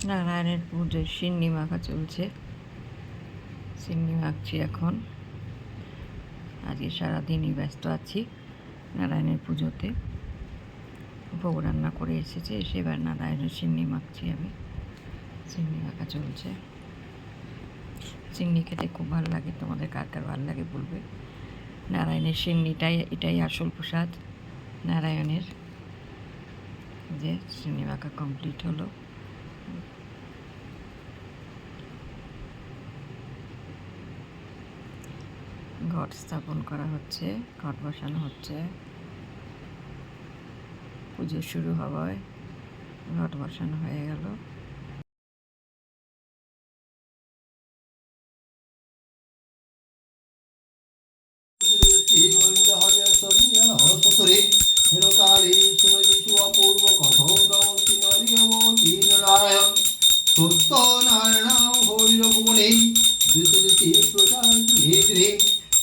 নারায়ণের পুজোর সিন্নি মাখা চলছে। সিন্নি মাখছি এখন। আজকে সারাদিনই ব্যস্ত আছি নারায়ণের পুজোতে। ভোগ রান্না করে এসেছে, এসে এবার নারায়ণের সিন্নি মাখছি আমি। সিন্নি মাখা চলছে। সিন্নি খেতে খুব ভালো লাগে, তোমাদের কার কার ভালো লাগে বলবে। নারায়ণের সিন্নিটাই, এটাই আসল প্রসাদ নারায়ণের। যে সিন্নি মাখা কমপ্লিট হলো। ঘট স্থাপন করা হচ্ছে, ঘট বসানো হচ্ছে। পুজো শুরু হওয়ায় ঘট বসানো হয়ে গেল।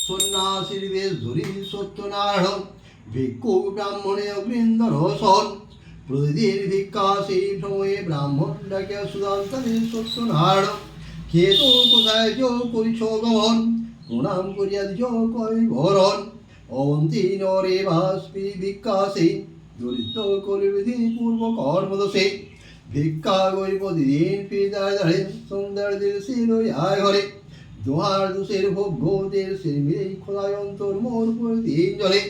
সন্ন্যাসীর বেশ ধরি সত্যনারায়ণ ভিক্ষু ব্রাহ্মণে বৃন্দ রসন প্রতিদিন ভিক্ষা সেই সময়ে ব্রাহ্মণ ডাকিয়া সুদান্তনে সত্যনারায়ণ খেত কোথায় কেউ করিছ গমন প্রণাম করিয়া দিছ কয় ভরণ অবন্তী নরে বাষ্পী ভিক্ষা সেই দরিদ্র করিবিধি পূর্ব কর্মদোষে ভিক্ষা করি প্রতিদিন পিতার দাঁড়ে সন্ধ্যার দিবসে আয় ঘরে দোহার দোষের ভোগ্যদের সে মিলেই খোলায় অন্তর মোর প্রতিদিন জলে।